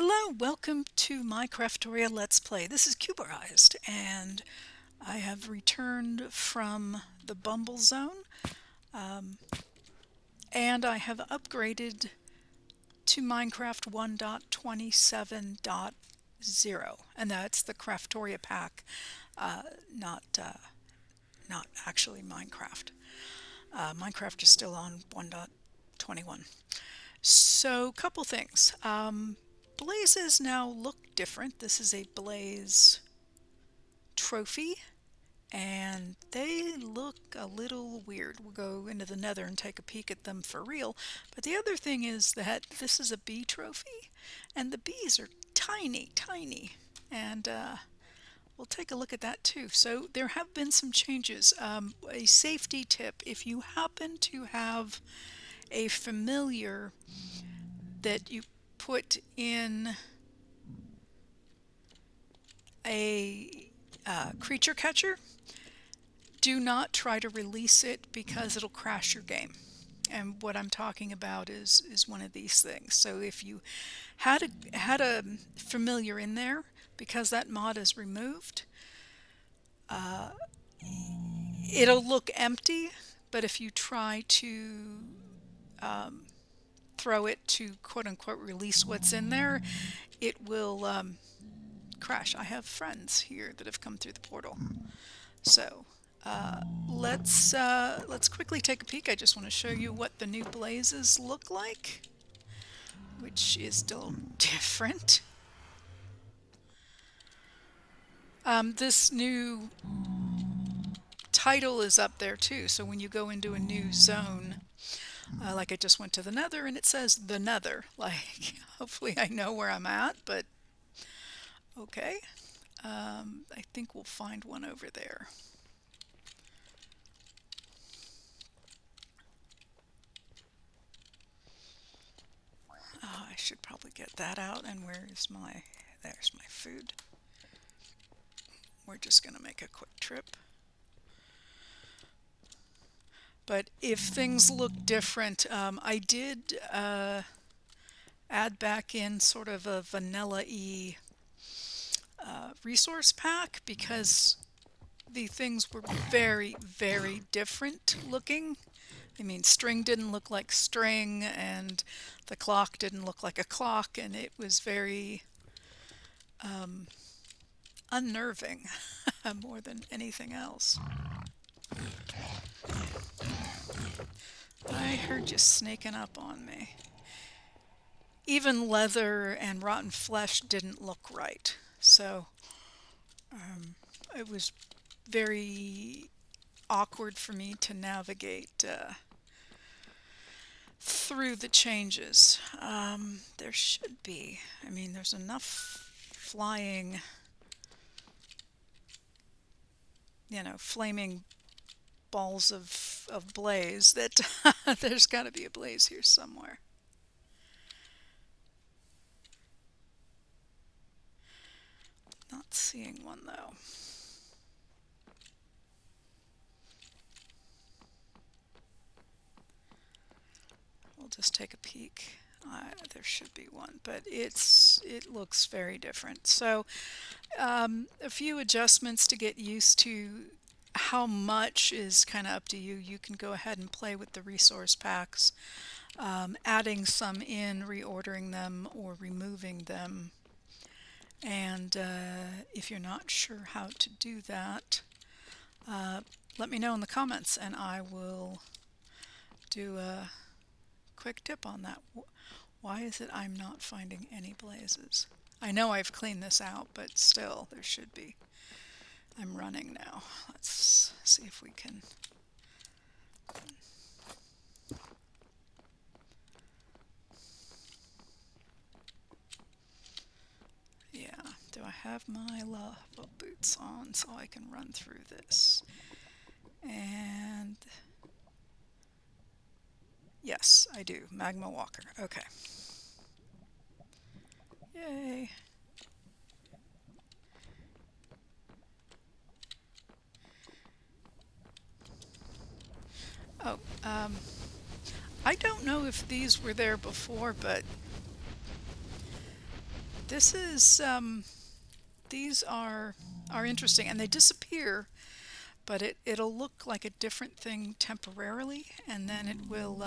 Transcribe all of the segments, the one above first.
Hello, welcome to my Craftoria Let's Play. This is Cuberized, and I have returned from the Bumble Zone, and I have upgraded to Minecraft 1.27.0, and that's the Craftoria pack, uh, not uh, not actually Minecraft. Minecraft is still on 1.21. So, couple things. Blazes now look different. This is a blaze trophy, and they look a little weird. We'll go into the nether and take a peek at them for real. But the other thing is that this is a bee trophy, and the bees are tiny, tiny. And we'll take a look at that too. So there have been some changes. A safety tip, if you happen to have a familiar that you put in a creature catcher, do not try to release it because it'll crash your game. And what I'm talking about is one of these things. So if you had a familiar in there, because that mod is removed, it'll look empty. But if you try to throw it to quote unquote release what's in there, it will crash. I have friends here that have come through the portal. So let's quickly take a peek. I just want to show you what the new blazes look like, which is still different. This new title is up there too, so when you go into a new zone, like I just went to the nether and it says the nether, like hopefully I know where I'm at, but okay. I think we'll find one over there. Oh, I should probably get that out. And there's my food. We're just going to make a quick trip. But if things look different, I did add back in sort of a vanilla-y resource pack because the things were very, very different looking. I mean, string didn't look like string, and the clock didn't look like a clock, and it was very unnerving more than anything else. I heard you snaking up on me. Even leather and rotten flesh didn't look right, so it was very awkward for me to navigate through the changes. There should be. I mean, there's enough flying, flaming balls of blaze that there's got to be a blaze here somewhere. Not seeing one though. We'll just take a peek. There should be one, but it looks very different. So a few adjustments to get used to. How much is kind of up to you. You can go ahead and play with the resource packs, adding some in, reordering them, or removing them. And if you're not sure how to do that, let me know in the comments and I will do a quick tip on that. Why is it I'm not finding any blazes? I know I've cleaned this out, but still there should be. I'm running now. Let's see if we can. Yeah, do I have my lava boots on so I can run through this? And yes, I do. Magma Walker. Okay. Yay. Oh, I don't know if these were there before, but this is these are interesting, and they disappear, but it'll look like a different thing temporarily, and then it will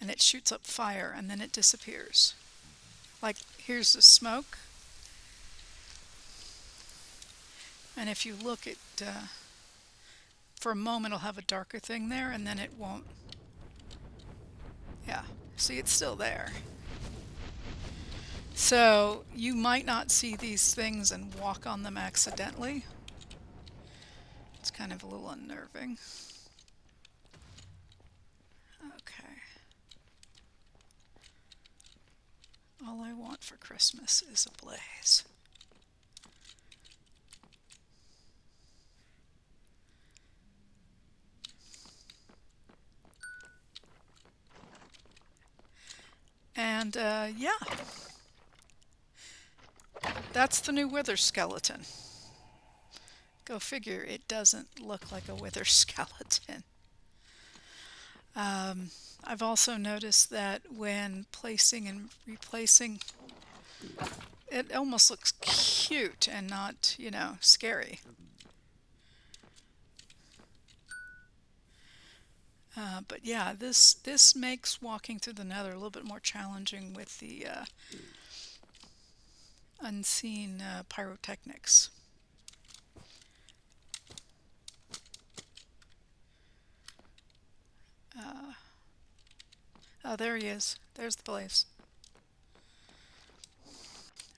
and it shoots up fire, and then it disappears. Like here's the smoke, and if you look at for a moment, it'll have a darker thing there, and then it won't. Yeah, see, it's still there. So you might not see these things and walk on them accidentally. It's kind of a little unnerving. Okay. All I want for Christmas is a blaze. And yeah, that's the new wither skeleton. Go figure, it doesn't look like a wither skeleton. I've also noticed that when placing and replacing, it almost looks cute and not, you know, scary. But yeah, this makes walking through the Nether a little bit more challenging with the unseen pyrotechnics. Oh, there he is. There's the blaze.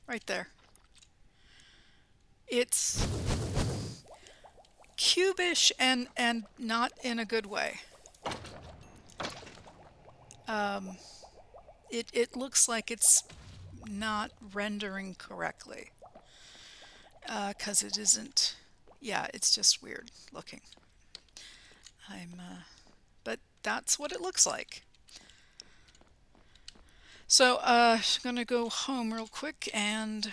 Right there. It's cubish and not in a good way. It looks like it's not rendering correctly. Because it isn't. Yeah, it's just weird looking. But that's what it looks like. So I'm gonna go home real quick, and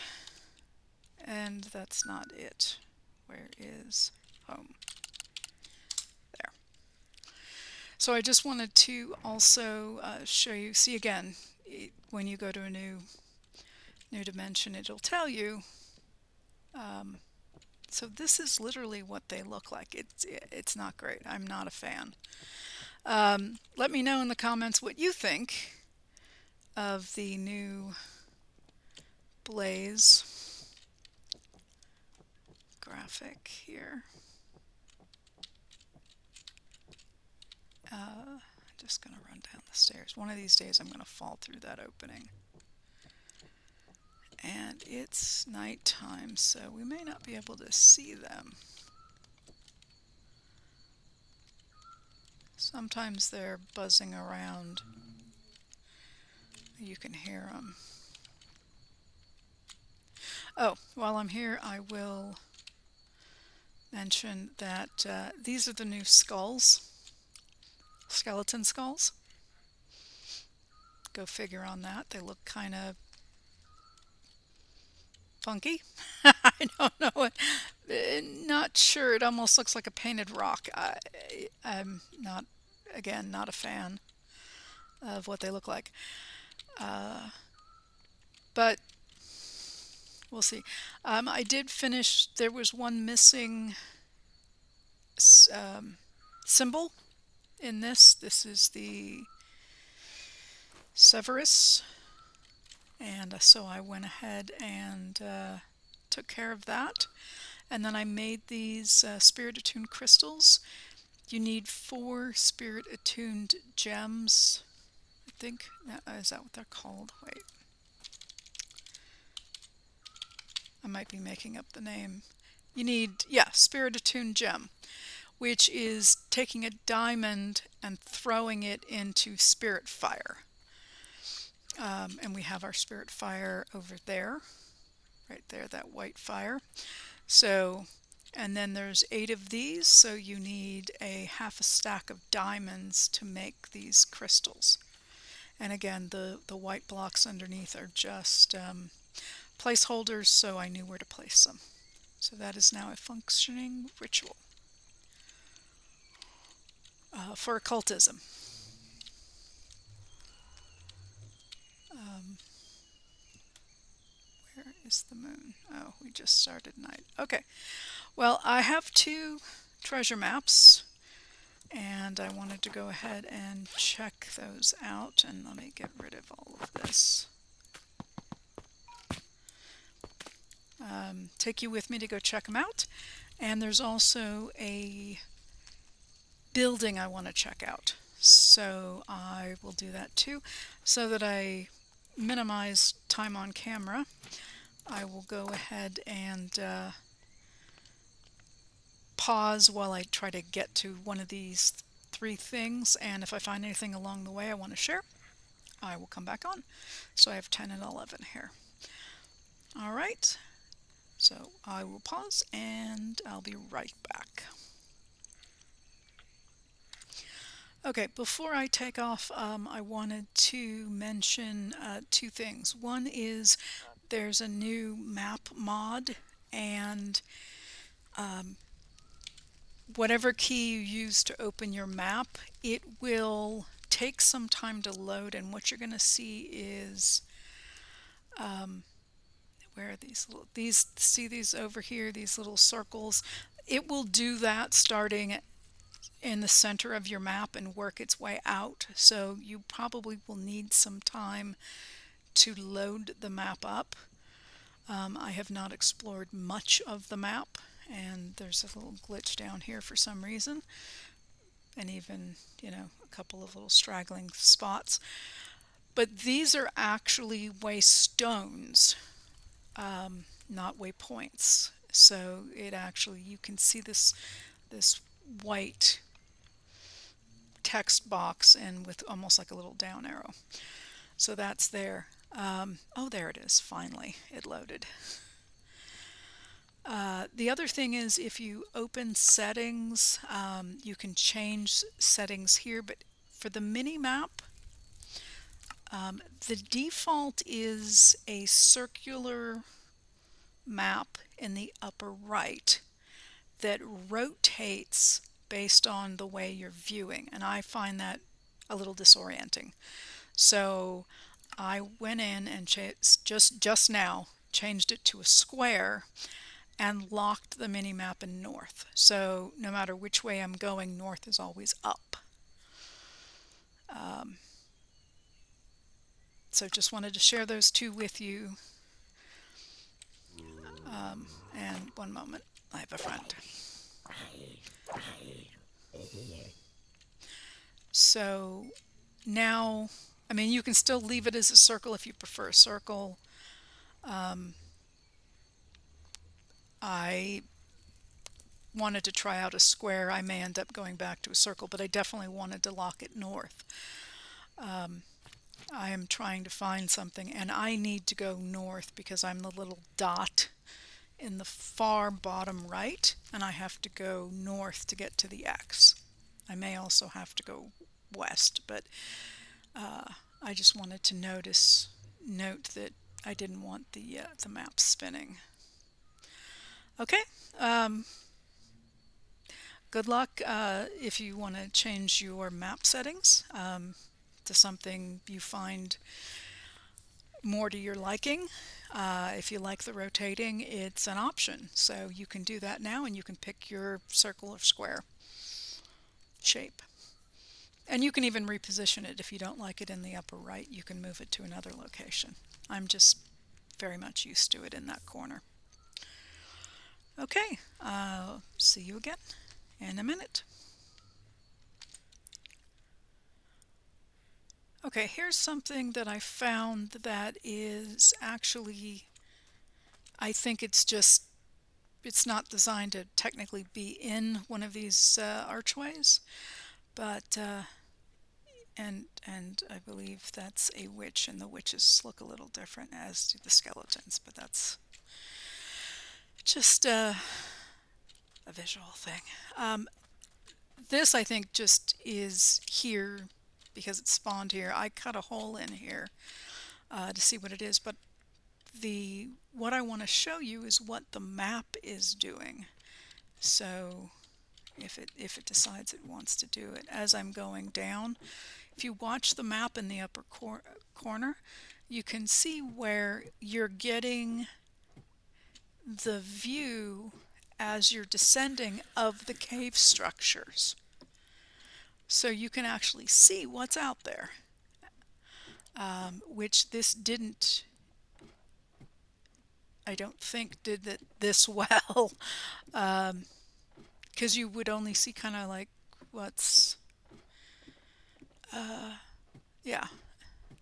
that's not it. Where is home? There. So I just wanted to also show you. See again, when you go to a new dimension, it'll tell you. So this is literally what they look like. It's not great. I'm not a fan. Let me know in the comments what you think of the new Blaze graphic here. Just gonna run down the stairs. One of these days I'm gonna fall through that opening. And it's nighttime, so we may not be able to see them. Sometimes they're buzzing around. You can hear them. Oh, while I'm here, I will mention that these are the new skulls, skeleton skulls. Go figure on that. They look kind of funky. I don't know what. Not sure. It almost looks like a painted rock. I'm not, again, not a fan of what they look like. But we'll see. I did finish. There was one missing symbol in this. This is the Severus. And so I went ahead and took care of that. And then I made these spirit attuned crystals. You need 4 spirit attuned gems. I think, is that what they're called? Wait. I might be making up the name. You need, yeah, spirit attuned gem, which is taking a diamond and throwing it into spirit fire. And we have our spirit fire over there, right there, that white fire. So, and then there's 8 of these, so you need a half a stack of diamonds to make these crystals. And again, the white blocks underneath are just placeholders, so I knew where to place them. So that is now a functioning ritual for occultism. is the moon? Oh, we just started night. Okay. Well, I have two treasure maps, and I wanted to go ahead and check those out. And let me get rid of all of this. Take you with me to go check them out. And there's also a building I want to check out. So I will do that too, so that I minimize time on camera. I will go ahead and pause while I try to get to one of these three things, and if I find anything along the way I want to share, I will come back on. So I have 10 and 11 here. All right, so I will pause and I'll be right back. Okay, before I take off, I wanted to mention two things. One is there's a new map mod, and whatever key you use to open your map, it will take some time to load, and what you're going to see is where are these little, see these over here, these little circles? It will do that starting in the center of your map and work its way out. So you probably will need some time to load the map up. I have not explored much of the map, and there's a little glitch down here for some reason, and even, a couple of little straggling spots. But these are actually waystones, not waypoints. So it actually, you can see this white text box and with almost like a little down arrow. So that's there. Oh, there it is. Finally, it loaded. The other thing is, if you open settings, you can change settings here, but for the mini map, the default is a circular map in the upper right that rotates based on the way you're viewing, and I find that a little disorienting. So I went in and just now changed it to a square and locked the mini map in north. So no matter which way I'm going, north is always up. So just wanted to share those two with you. And one moment, I have a friend. So now, I mean, you can still leave it as a circle if you prefer a circle. I wanted to try out a square. I may end up going back to a circle, but I definitely wanted to lock it north. I am trying to find something, and I need to go north because I'm the little dot in the far bottom right, and I have to go north to get to the X. I may also have to go west, but I just wanted to note that I didn't want the map spinning. Okay. Good luck if you want to change your map settings to something you find more to your liking. If you like the rotating, it's an option. So you can do that now, and you can pick your circle or square shape. And you can even reposition it. If you don't like it in the upper right, you can move it to another location. I'm just very much used to it in that corner. Okay, see you again in a minute. Okay, here's something that I found that is actually, I think it's not designed to technically be in one of these archways, but and I believe that's a witch, and the witches look a little different, as do the skeletons, but that's just a visual thing. This, I think, just is here because it spawned here. I cut a hole in here to see what it is, but what I want to show you is what the map is doing. So if it decides it wants to do it as I'm going down, if you watch the map in the upper corner, you can see where you're getting the view as you're descending of the cave structures. So you can actually see what's out there, which this didn't, I don't think, did it this well, because you would only see kind of like what's, yeah.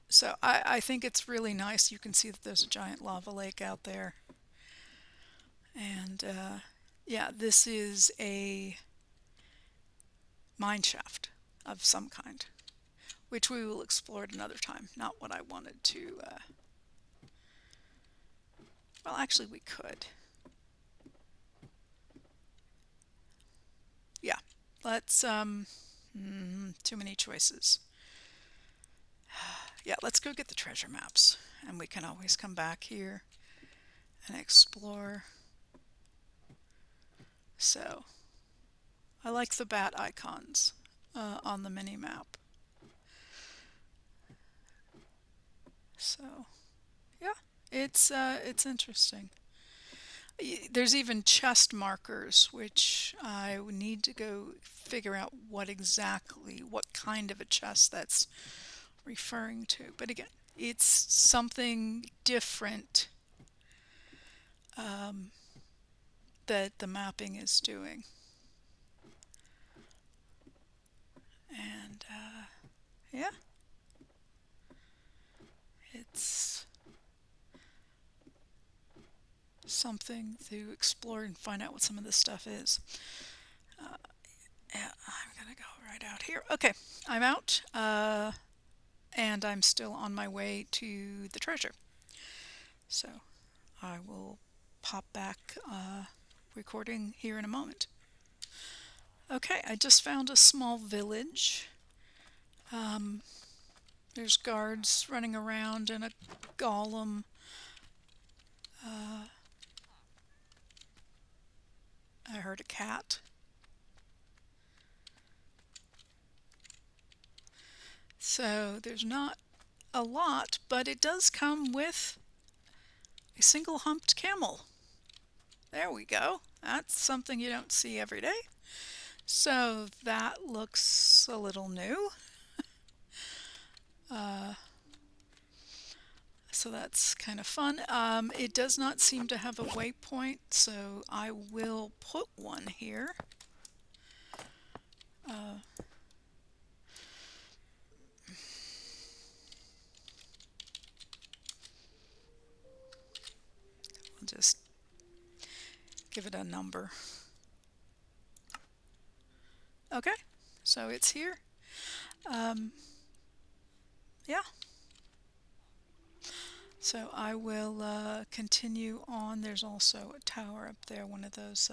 So I think it's really nice. You can see that there's a giant lava lake out there. And yeah, this is a mine shaft of some kind, which we will explore at another time. Not what I wanted to, well, actually we could. Yeah, let's, too many choices. Yeah, let's go get the treasure maps, and we can always come back here and explore. So, I like the bat icons on the mini map. So, yeah, it's interesting. There's even chest markers, which I would need to go figure out what kind of a chest that's referring to. But again, it's something different that the mapping is doing. And yeah, it's something to explore and find out what some of this stuff is. Yeah, I'm gonna go right out here. Okay, I'm out, and I'm still on my way to the treasure. So I will pop back recording here in a moment. Okay, I just found a small village. There's guards running around and a golem. I heard a cat. So there's not a lot, but it does come with a single humped camel. There we go. That's something you don't see every day. So that looks a little new. So that's kind of fun. It does not seem to have a waypoint, so I will put one here. I'll just give it a number. Okay, so it's here. Yeah. So I will continue on. There's also a tower up there, one of those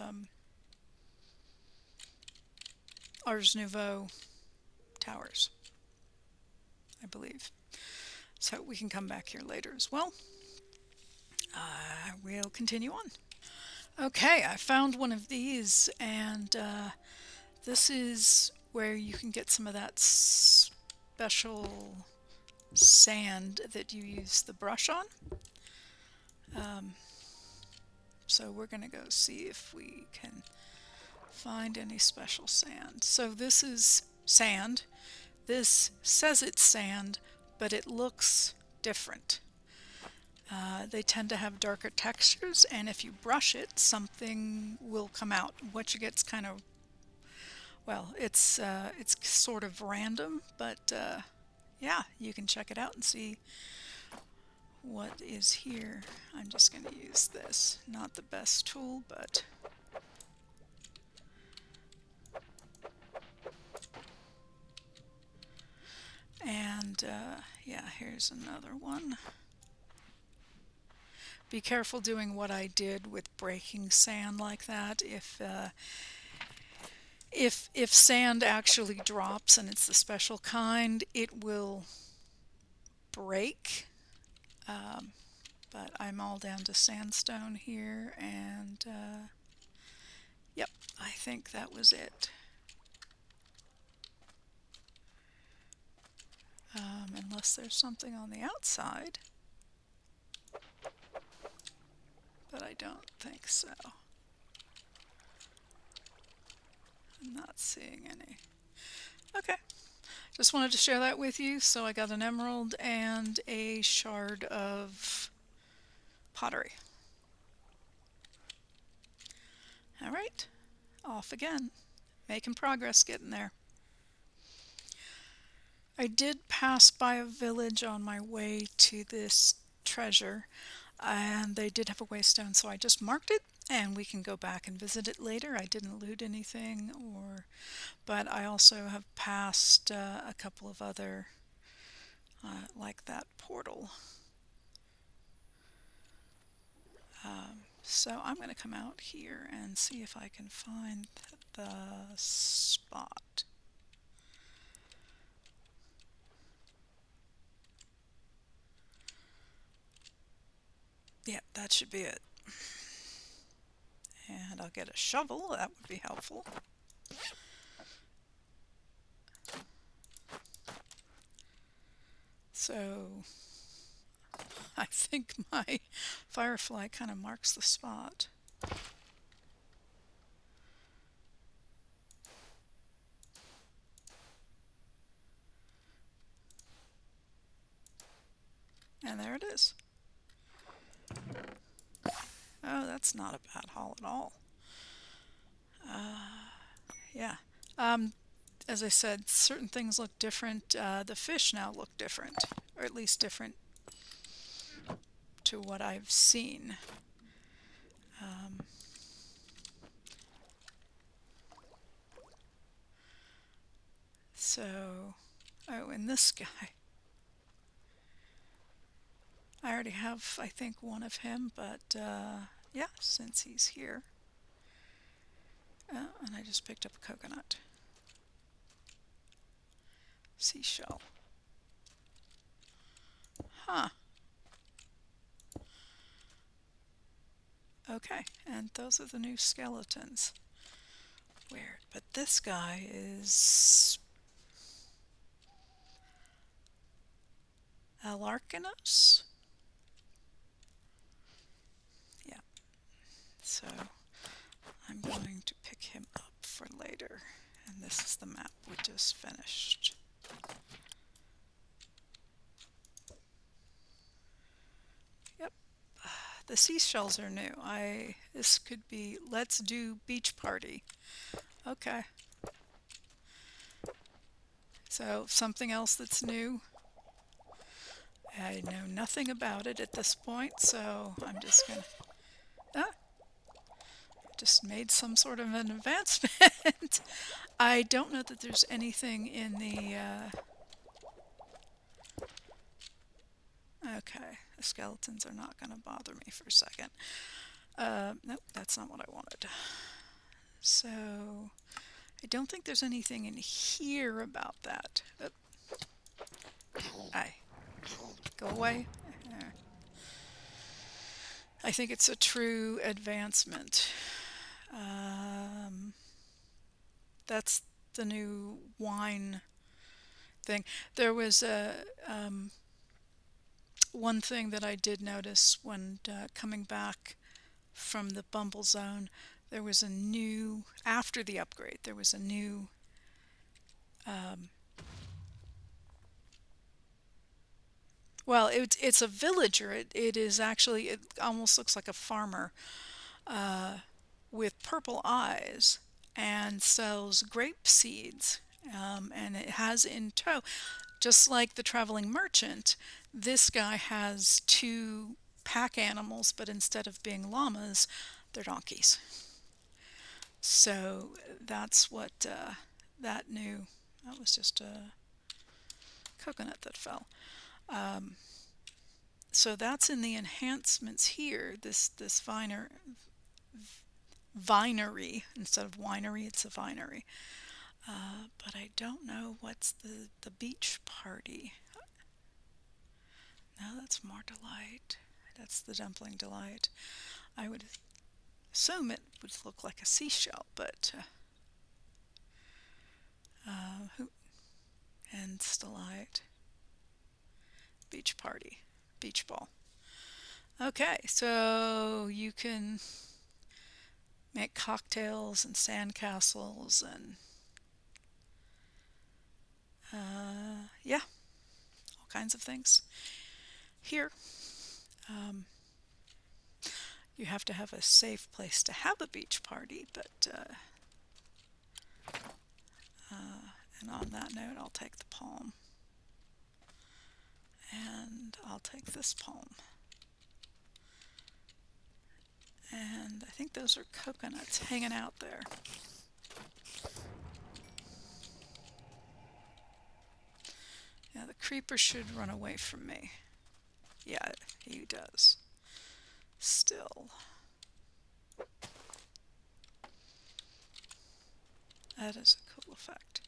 Ars Nouveau towers, I believe. So we can come back here later as well. I will continue on. Okay, I found one of these, and this is where you can get some of that special sand that you use the brush on. So we're going to go see if we can find any special sand. So this is sand. This says it's sand, but it looks different. They tend to have darker textures, and if you brush it, something will come out. What you get's kind of, well, it's sort of random, but yeah, you can check it out and see what is here. I'm just going to use this. Not the best tool, but and yeah, here's another one. Be careful doing what I did with breaking sand like that. If sand actually drops and it's the special kind, it will break. But I'm all down to sandstone here, and yep, I think that was it. Unless there's something on the outside. but I don't think so. I'm not seeing any. Okay, just wanted to share that with you. So I got an emerald and a shard of pottery. All right, off again, making progress, getting there. I did pass by a village on my way to this treasure, and they did have a waystone, so I just marked it, and we can go back and visit it later. I didn't loot anything, but I also have passed a couple of other, like that portal. So I'm going to come out here and see if I can find the spot. Yeah, that should be it. And I'll get a shovel, that would be helpful. So I think my firefly kind of marks the spot. And there it is. Oh, that's not a bad haul at all. Yeah. As I said, certain things look different. The fish now look different, or at least different to what I've seen. So, oh, and this guy. I already have, I think, one of him, but yeah, since he's here. And I just picked up a coconut. Seashell. Huh. Okay, and those are the new skeletons. Weird, but this guy is Alarcanos? Yeah, so I'm going to pick him up for later. And this is the map we just finished. Yep, the seashells are new. This could be let's do beach party. Okay. So something else that's new. I know nothing about it at this point, so I'm just gonna just made some sort of an advancement. I don't know that there's anything in the okay, the skeletons are not going to bother me for a second. Nope, that's not what I wanted. So I don't think there's anything in here about that. Aye, go away. I think it's a true advancement. That's the new wine thing. There was one thing that I did notice when coming back from the Bumble Zone. There was a new, after the upgrade, there was a new well, it's a villager. It is actually, it almost looks like a farmer with purple eyes and sells grape seeds. And it has in tow, just like the traveling merchant, this guy has two pack animals, but instead of being llamas, they're donkeys. So that's what that new, that was just a coconut that fell. So that's in the enhancements here. This vinery, instead of winery, it's a vinery. But I don't know what's the beach party. No, that's more delight. That's the dumpling delight. I would assume it would look like a seashell, but who? And delight. Beach party, beach ball. Okay, so you can make cocktails and sandcastles and yeah, all kinds of things. Here, um, you have to have a safe place to have a beach party, but and on that note, I'll take the palm and I'll take this palm. And I think those are coconuts hanging out there. Yeah, the creeper should run away from me. Yeah, he does. Still. That is a cool effect.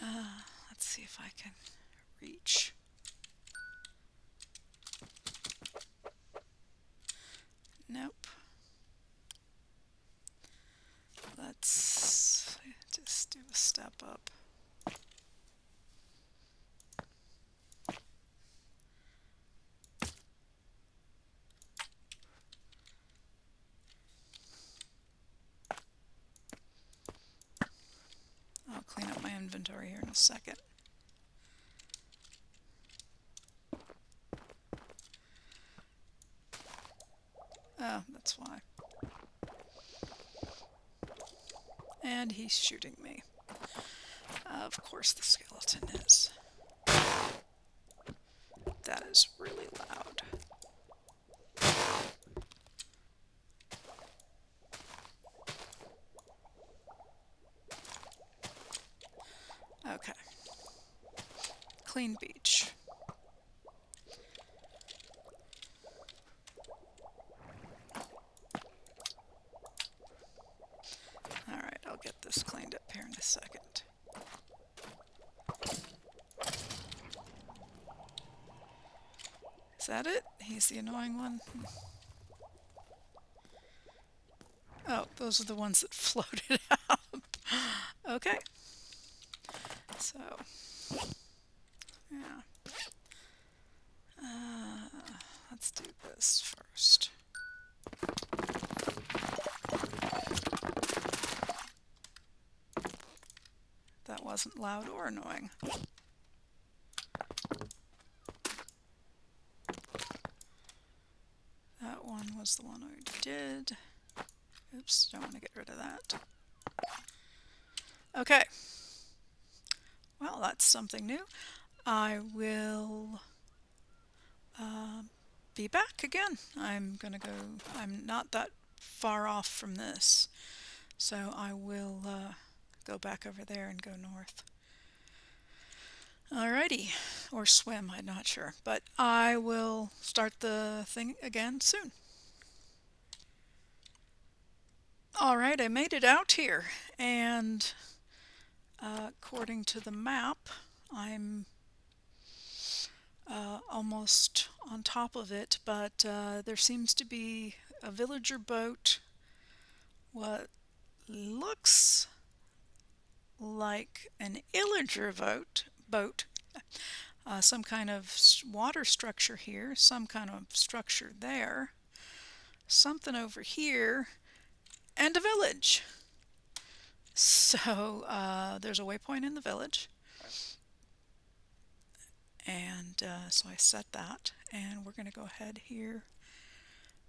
Let's see if I can reach. Nope. Let's just do a step up. I'll clean up my inventory here in a second. Oh, that's why. And he's shooting me. Of course the skeleton is. That is really loud. Okay. Clean beach. Alright, I'll get this cleaned up here in a second. Is that it? He's the annoying one? Oh, those are the ones that floated out. Okay. So, yeah. Let's do this first. That wasn't loud or annoying. That one was the one we did. Oops, don't want to get rid of that. Okay. Well, that's something new. I will be back again. I'm not that far off from this, so I will go back over there and go north. Alrighty, or swim, I'm not sure, but I will start the thing again soon. Alright, I made it out here, and according to the map, I'm almost on top of it, but there seems to be a villager boat, what looks like an illager boat, some kind of water structure here, some kind of structure there, something over here, and a village. So there's a waypoint in the village, and so I set that, and we're going to go ahead here,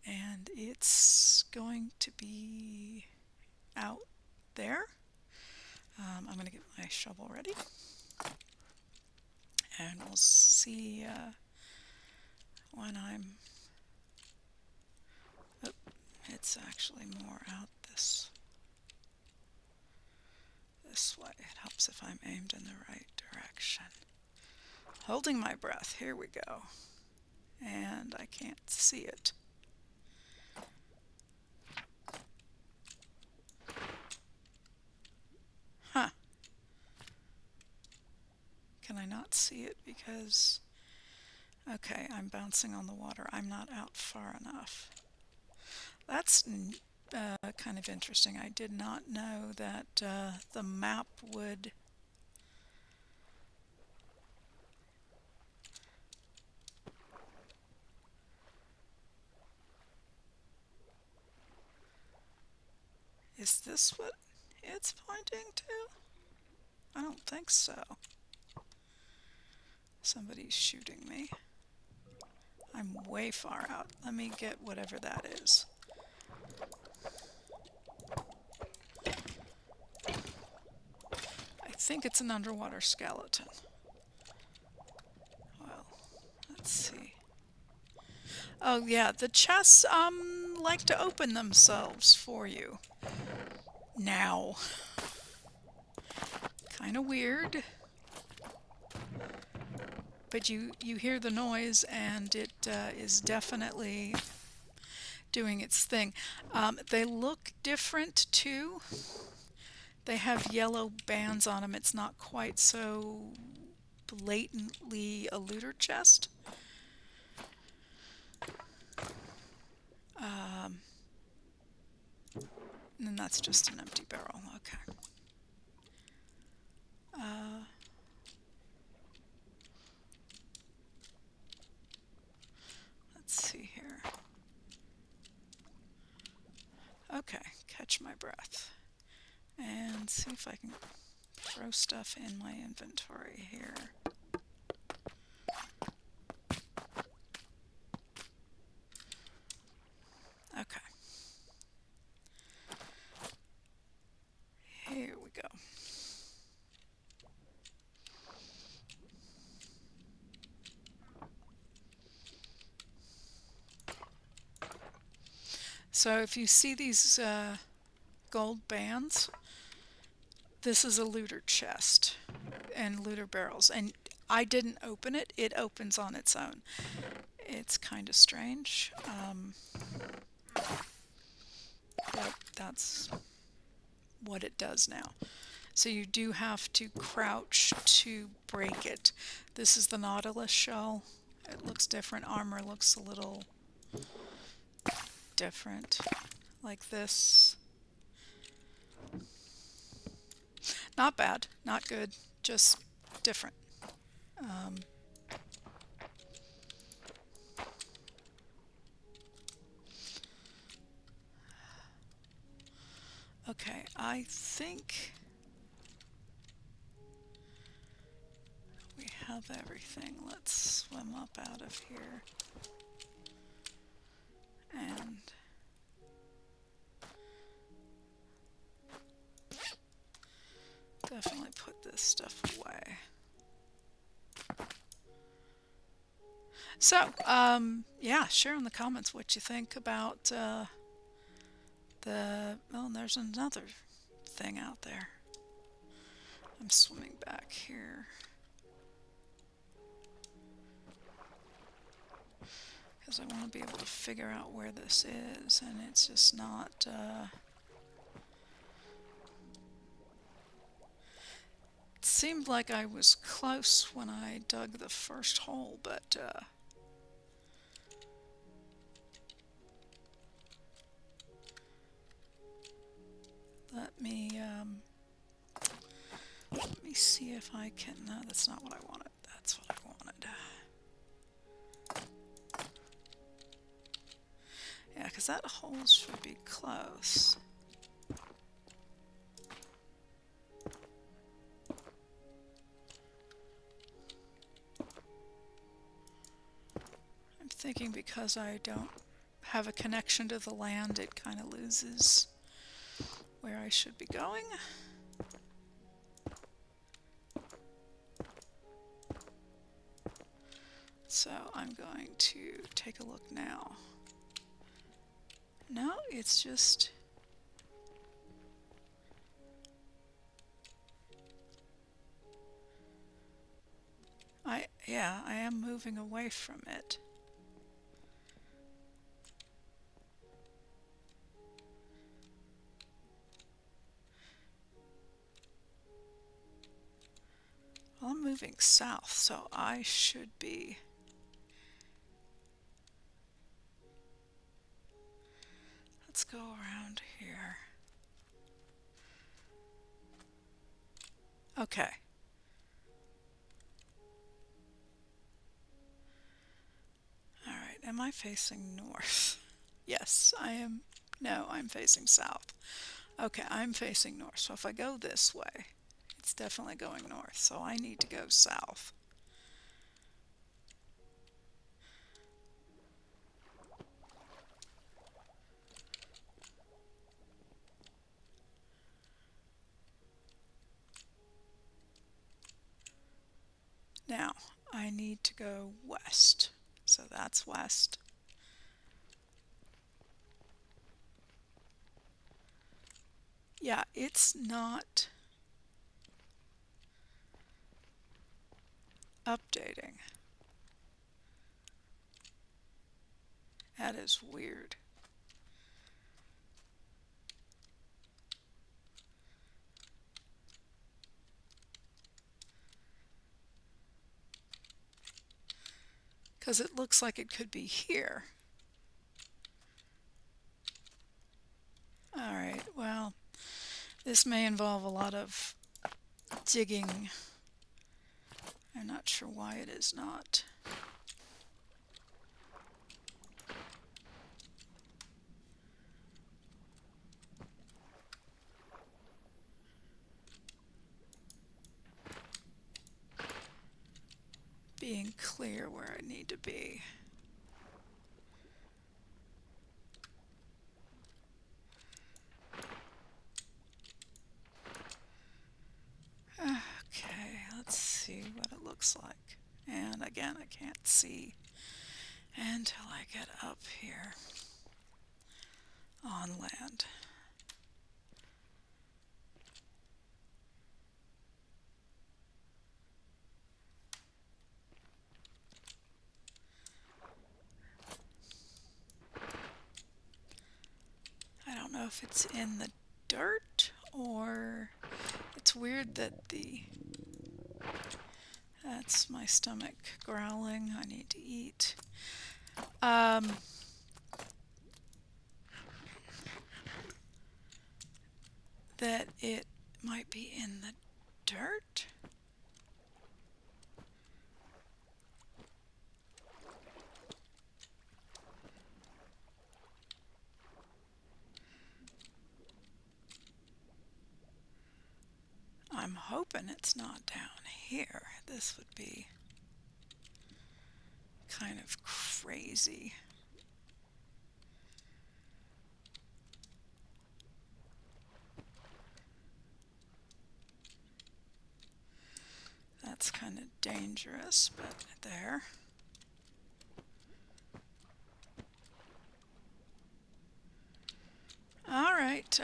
and it's going to be out there. I'm going to get my shovel ready, and we'll see when I'm... Oh, it's actually more out this way. It helps if I'm aimed in the right direction. Holding my breath. Here we go. And I can't see it. Huh. Can I not see it because... Okay, I'm bouncing on the water. I'm not out far enough. That's kind of interesting. I did not know that the map would... Is this what it's pointing to? I don't think so. Somebody's shooting me. I'm way far out. Let me get whatever that is. I think it's an underwater skeleton. Well, let's see. Oh yeah, the chests like to open themselves for you. Now. Kind of weird. But you hear the noise and it is definitely doing its thing. They look different too. They have yellow bands on them. It's not quite so blatantly a looter chest. And then that's just an empty barrel. Okay. Let's see here. Okay, catch my breath. And see if I can throw stuff in my inventory here. Okay. Here we go. So if you see these gold bands, this is a looter chest and looter barrels. And I didn't open it. It opens on its own. It's kind of strange. But that's what it does now. So you do have to crouch to break it. This is the Nautilus shell. It looks different. Armor looks a little different, like this. Not bad, not good, just different. Okay, I think we have everything. Let's swim up out of here. And definitely put this stuff away. So, yeah, share in the comments what you think about oh, and there's another thing out there. I'm swimming back here. Because I want to be able to figure out where this is, and it's just not, it seemed like I was close when I dug the first hole, but, let me see if I can, no, that's not what I wanted. That's what I wanted. Yeah, because that hole should be close. I'm thinking because I don't have a connection to the land, it kind of loses where I should be going. So I'm going to take a look now. No, it's just... yeah, I am moving away from it. Well, I'm moving south, so I should be... Let's go around here. Okay. Alright, am I facing north? Yes, I am. No, I'm facing south. Okay, I'm facing north, so if I go this way, it's definitely going north, so I need to go south. Now, I need to go west, so that's west. Yeah, it's not updating. That is weird. Because it looks like it could be here. Alright, well, this may involve a lot of digging. I'm not sure why it is not. Being clear where I need to be. Okay, let's see what it looks like. And again, I can't see until I get up here on land. I don't know if it's in the dirt or it's weird that that's my stomach growling. I need to eat. That it might be in the dirt. I'm hoping it's not down here. This would be kind of crazy. That's kind of dangerous, but there. All right.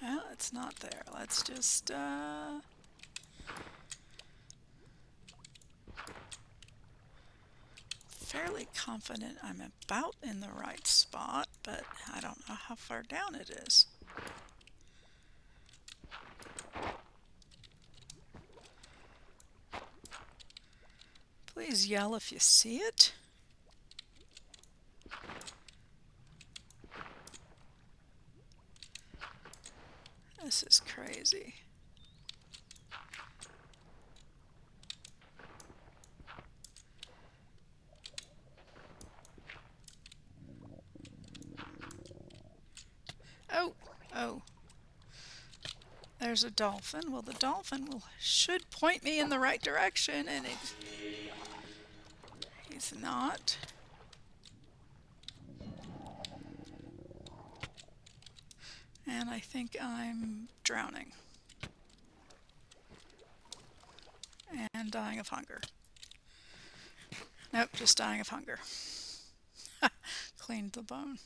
Well, it's not there. Let's just fairly confident I'm about in the right spot, but I don't know how far down it is. Please yell if you see it. This is crazy. Oh, oh. There's a dolphin. Well, the dolphin should point me in the right direction, and he's not. And I think I'm drowning. And dying of hunger. Nope, just dying of hunger. Cleaned the bone.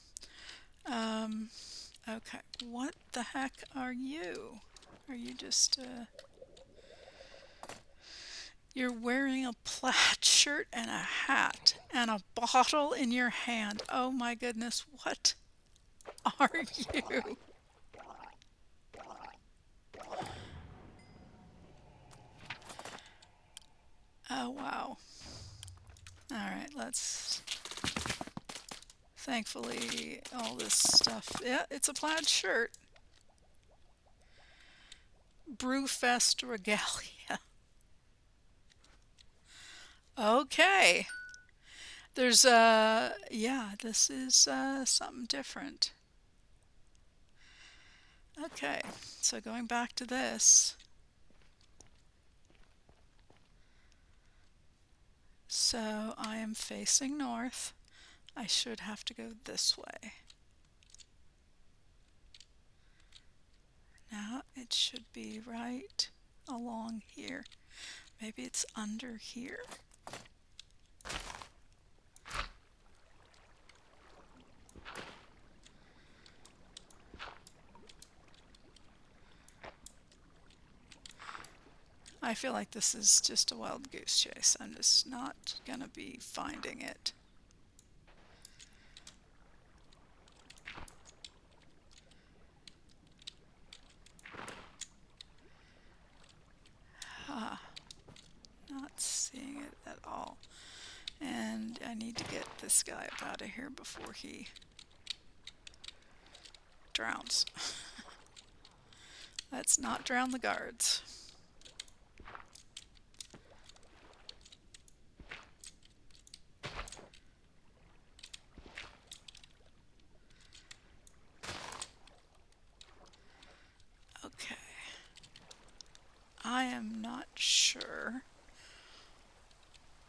Okay, what the heck are you? Are you just, You're wearing a plaid shirt and a hat and a bottle in your hand. Oh my goodness, what are you? Oh wow. Alright, let's... Thankfully, all this stuff... Yeah, it's a plaid shirt. Brewfest regalia. Okay. There's yeah, this is something different. Okay, so going back to this. So I am facing north. I should have to go this way. Now it should be right along here. Maybe it's under here. I feel like this is just a wild goose chase. I'm just not gonna be finding it. Ah, not seeing it at all. And I need to get this guy up out of here before he drowns. Let's not drown the guards. Okay. I am not sure.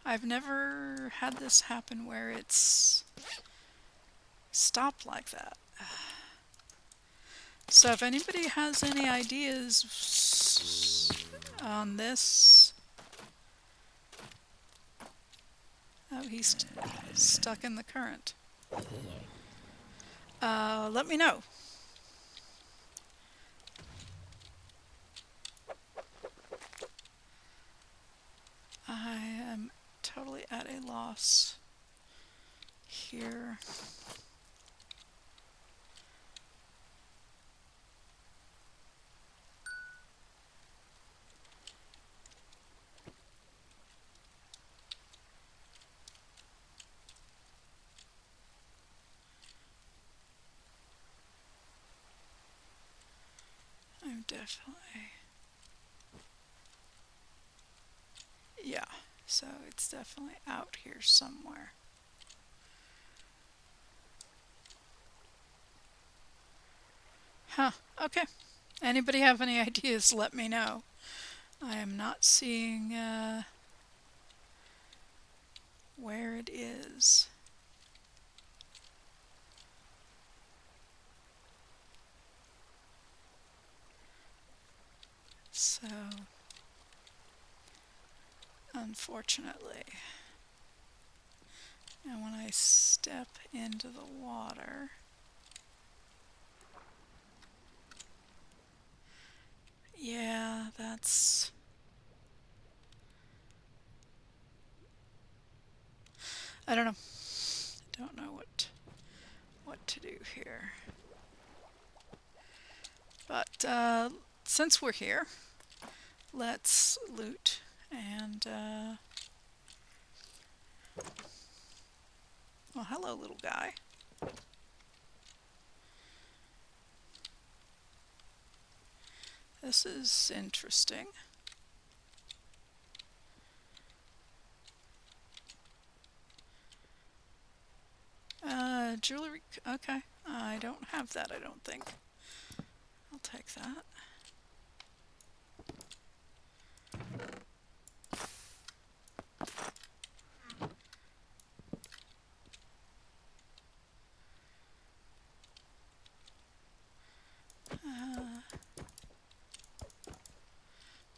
I've never had this happen where it's stopped like that. So if anybody has any ideas on this. Oh, he's stuck in the current. Let me know. I am totally at a loss here. I'm definitely... Yeah, so it's definitely out here somewhere. Huh, okay. Anybody have any ideas, let me know. I am not seeing where it is. So, unfortunately, and when I step into the water, yeah, that's... I don't know. Don't know what to do here. But since we're here, let's loot and well, hello, little guy. This is interesting. Jewelry, okay. I don't have that, I don't think. I'll take that.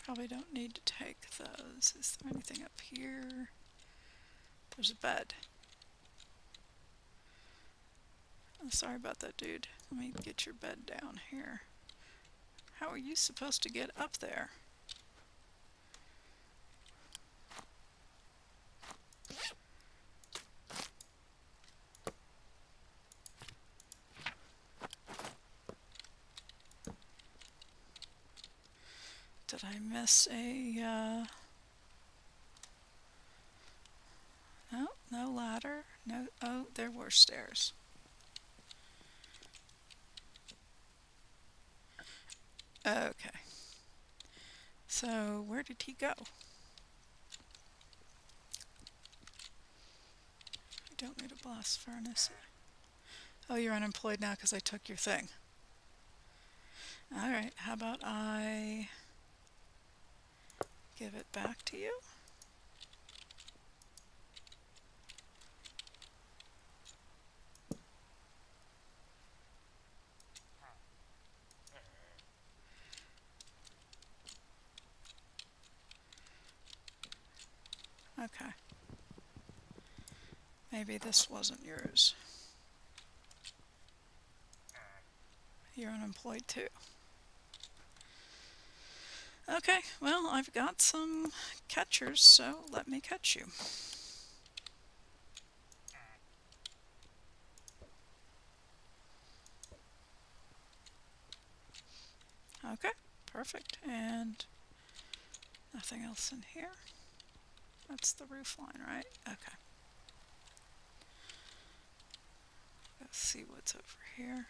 Probably don't need to take those. Is there anything up here? There's a bed. Oh, sorry about that, dude. Let me get your bed down here. How are you supposed to get up there? Did I miss a... No, no ladder. No, oh, there were stairs. Okay. So, where did he go? You don't need a blast furnace. Oh, you're unemployed now because I took your thing. Alright, how about I give it back to you? Okay. Maybe this wasn't yours. You're unemployed too. Okay, well, I've got some catchers, so let me catch you. Okay, perfect. And nothing else in here. That's the roof line, right? Okay. Let's see what's over here.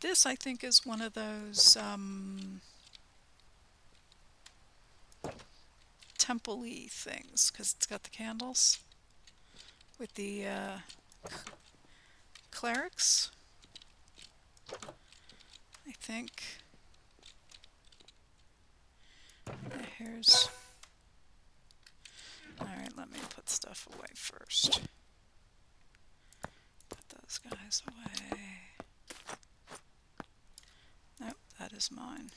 This, I think, is one of those temple-y things, because it's got the candles with the clerics, I think. Here's... Alright, let me put stuff away first. Put those guys away. Nope, that is mine.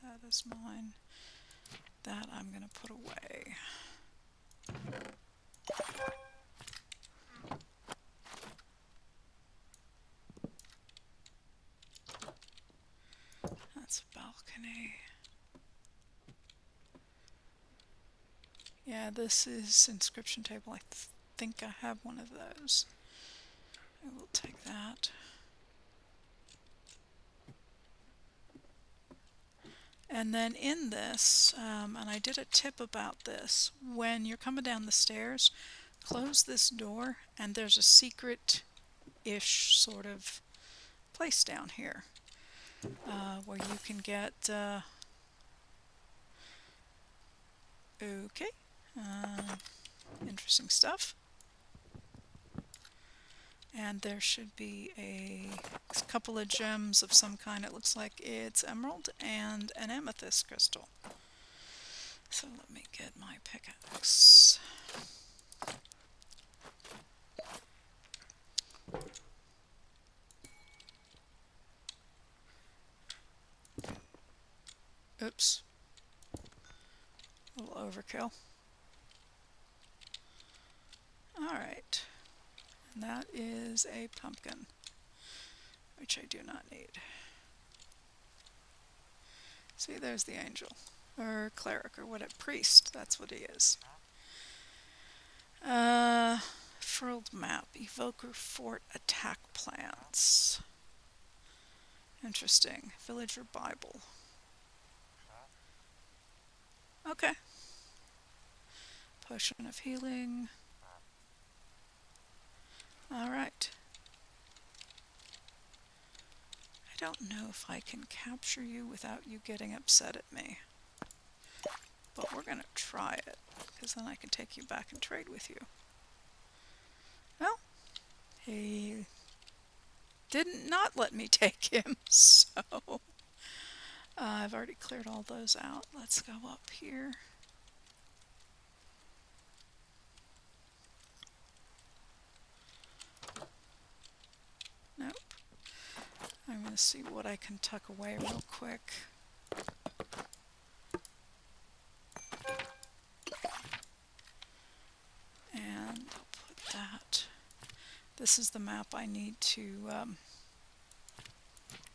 That is mine. That I'm going to put away. That's a balcony. Yeah, this is inscription table. I think I have one of those. I will take that. And then in this, and I did a tip about this, when you're coming down the stairs, close this door and there's a secret-ish sort of place down here where you can get... okay, interesting stuff. And there should be a couple of gems of some kind. It looks like it's emerald and an amethyst crystal. So let me get my pickaxe. Oops. A little overkill. Alright. And that is a pumpkin, which I do not need. See, there's the angel, or cleric, or what, a priest, that's what he is. Furled map, evoker fort attack plans. Interesting. Villager Bible. Okay. Potion of healing. Alright. I don't know if I can capture you without you getting upset at me. But we're going to try it, because then I can take you back and trade with you. Well, he didn't not let me take him, so... I've already cleared all those out. Let's go up here. Nope. I'm going to see what I can tuck away real quick. And I'll put that. This is the map I need to...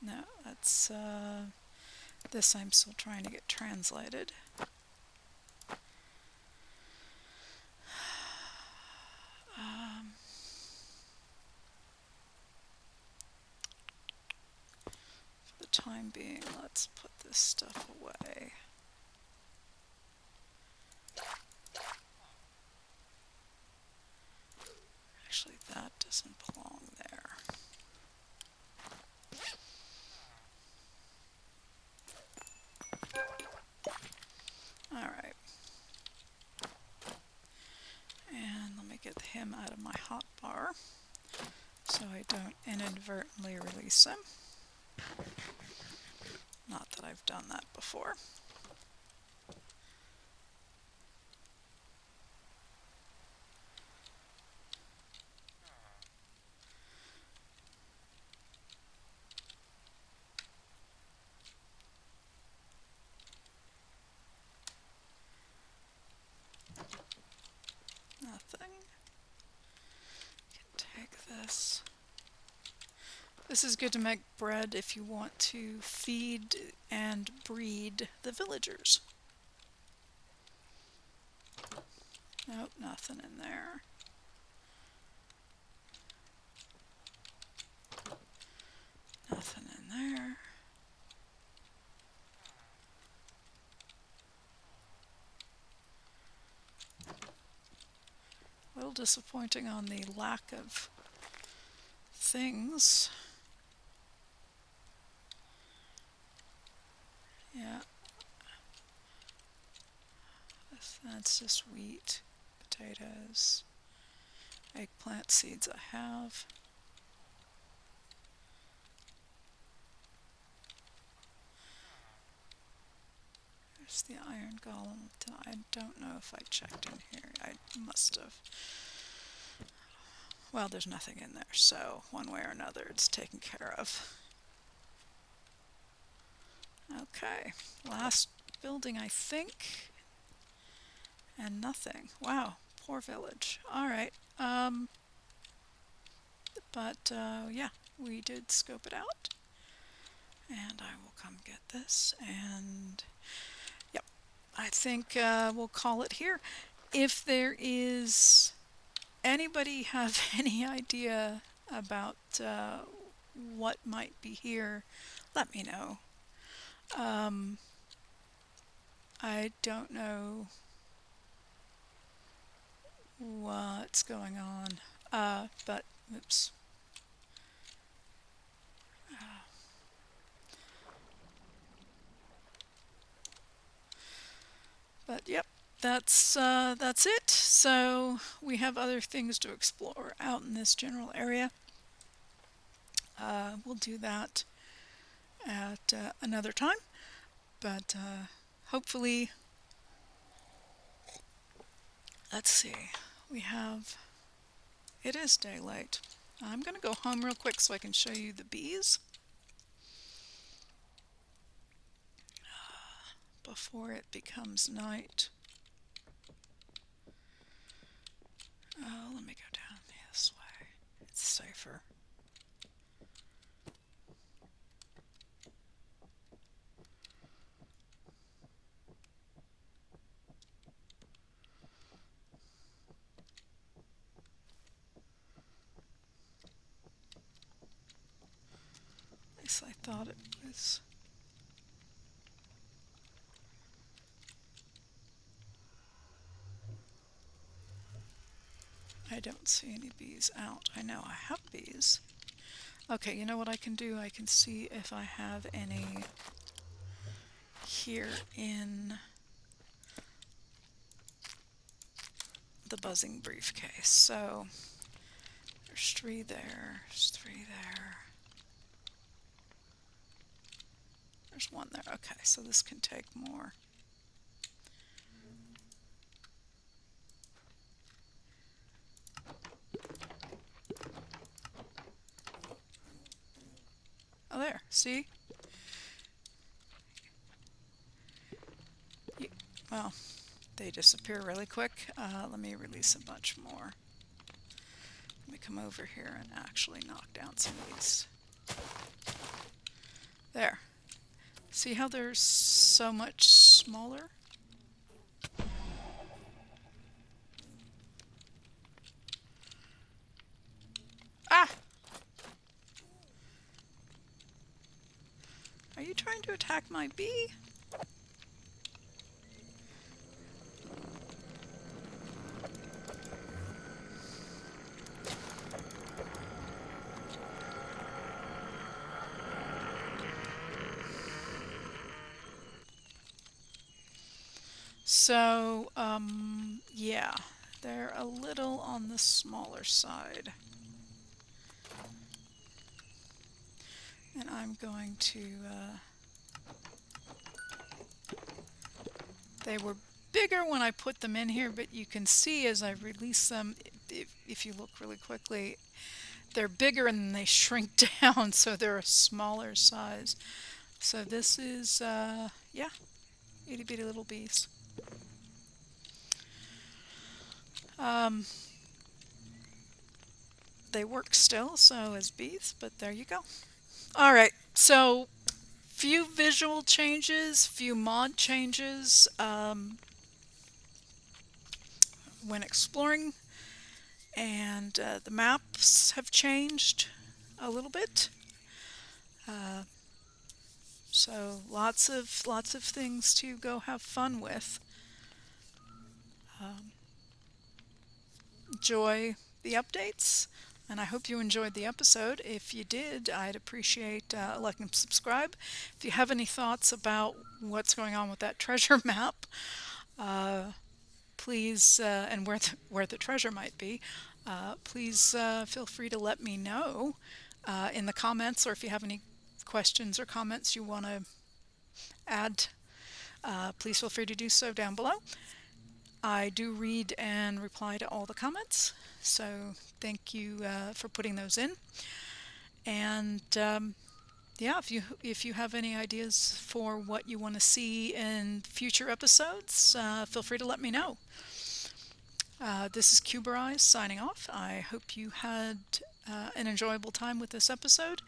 no, that's... this I'm still trying to get translated. For the time being, let's put this stuff away. Actually, that him out of my hotbar so I don't inadvertently release him. Not that I've done that before. Nothing. Can take this. This is good to make bread if you want to feed and breed the villagers. Nope, nothing in there. Nothing in there. A little disappointing on the lack of things. Yeah. That's just wheat, potatoes, eggplant seeds I have. There's the iron golem. I don't know if I checked in here. I must have. Well, there's nothing in there, so one way or another it's taken care of. Okay, last building I think, and nothing. Wow, poor village. Alright, yeah, we did scope it out, and I will come get this, and yep, I think we'll call it here. If there is anybody have any idea about what might be here, let me know. I don't know what's going on, but oops. But yep, that's it. So we have other things to explore out in this general area. We'll do that at another time, but hopefully, let's see, it is daylight. I'm going to go home real quick so I can show you the bees before it becomes night. Oh, let me go down this way. It's safer. At least I thought it was. I don't see any bees out. I know I have bees. Okay, you know what I can do? I can see if I have any here in the buzzing briefcase. So there's 3 there, there's 3 there. There's 1 there. Okay, so this can take more. Oh, there. See? Well, they disappear really quick. Let me release a bunch more. Let me come over here and actually knock down some of these. There. See how they're so much smaller? Ah! Are you trying to attack my bee? So, yeah, They're a little on the smaller side. And I'm going to, they were bigger when I put them in here, but you can see as I release them, if you look really quickly, they're bigger and they shrink down, so they're a smaller size. So this is, yeah, itty bitty little bees. They work still, so as bees, but there you go. All right, so few visual changes, few mod changes when exploring, and the maps have changed a little bit. So lots of things to go have fun with. Enjoy the updates, and I hope you enjoyed the episode. If you did, I'd appreciate like and subscribe. If you have any thoughts about what's going on with that treasure map, please, and where the treasure might be, please feel free to let me know in the comments, or if you have any questions or comments you want to add, please feel free to do so down below. I do read and reply to all the comments, so thank you for putting those in. And yeah, if you have any ideas for what you want to see in future episodes, feel free to let me know. This is Cuberized signing off. I hope you had an enjoyable time with this episode,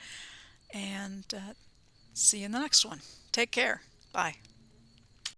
and see you in the next one. Take care. Bye.